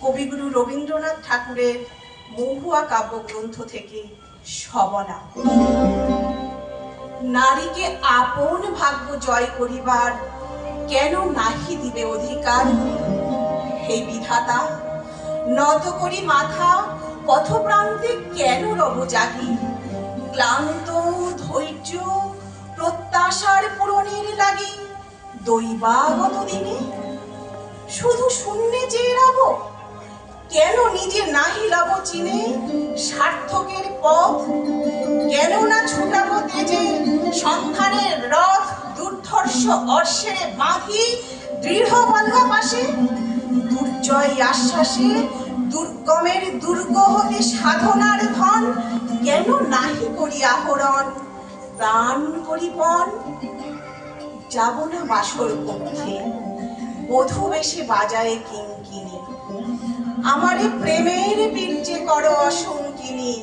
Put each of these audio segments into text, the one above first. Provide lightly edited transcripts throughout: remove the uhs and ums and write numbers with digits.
কবিগুরু রবীন্দ্রনাথ ঠাকুরের মহুয়া কাব্যগ্রন্থ থেকে সবলা। নারীকে আপন ভাগ্য জয় করিবার কেন নাহি দিবে অধিকার? হে বিধাতা, নত করি মাথা, পথপ্রান্তে কেন রব জাগি? ক্লান্ত ধৈর্য প্রত্যাশার পূরণের লাগি দৈবাগত দিনে শুধু শূন্যে চেয়ে রব? কেন নিজে নাহি লব চিনে সার্থকের পথ? কেন না ছুটাব তেজে সন্ধানের রথ? দুর্ধর্ষ অশ্বে বাঁধি দৃঢ় বাংলা পাশে, দুর্জয় আশ্বাসে দুর্গমের দুর্গ হতে সাধনার ধন কেন নাহি করি আহরণ? প্রাণ পরিপণ যাব না বাসর পক্ষে, বধূ বেশে বাজায় কিঙ্কিনি। আমারে প্রেমের বীর্যে করো অসংকিনী,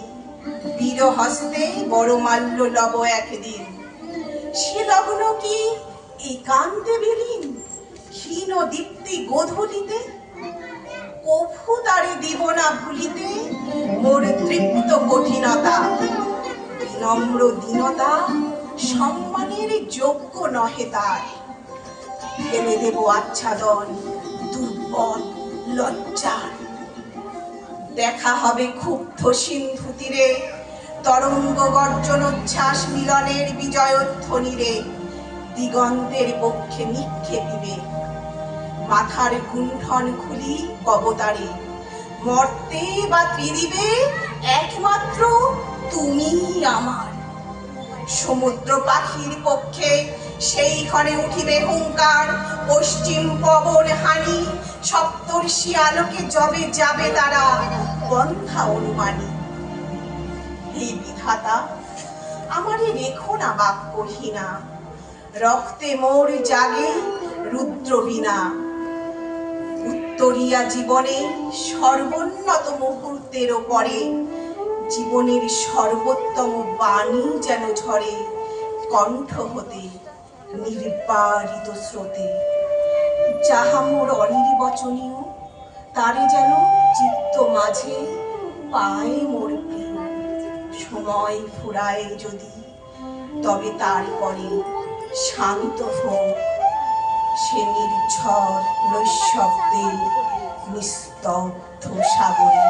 বীর হস্তে বড় মাল্য লব একদিন। সে লগ্ন কি একান্তে বিলীন ক্ষীণ দীপ্তি গোধূলিতে? কভু তারে দিব না ভুলিতে মোর তৃপ্ত কঠিনতা। বিনম্র দীনতা সম্মানের যোগ্য নহে তার। ফেলে দেব আচ্ছাদন দুর্বল লজ্জার। দেখা হবে ক্ষুব্ধ সিন্ধু তীরে তরঙ্গ গর্জন উচ্ছ্বাস মিলনের বিজয়ধ্বনিরে দিগন্তের বক্ষে নিক্ষেপিবে। মাথার গুণ্ঠন খুলি কবতারে, মর্তে বা ত্রিদিবে একমাত্র তুমিই আমার। সমুদ্র পাখির পক্ষে সেই ক্ষণে উঠিবে হুঙ্কার, পশ্চিম পবন হানি সপ্তর্ষি আলোকে যবে যাবে তারা বন্ধা অনুমানী। হে বিধাতা, আমারে রেখো না বাক্যহীনা, রক্তে মোর জাগে রুদ্র বীণা। উত্তরিয়া জীবনে সর্বোন্নত মুহূর্তের পরে জীবনের সর্বোত্তম বাণী যেন ঝরে কণ্ঠ হতে নির্বারিত স্রোতে। যাহা মোর অনির্বচনীয় তারে যেন চিত্ত মাঝে পায় মোর প্রিয়। সময় ফুরায় যদি তবে তারপরে শান্ত হোক সে নির্ঝর নৈঃশব্দে নিস্তব্ধ সাগরে।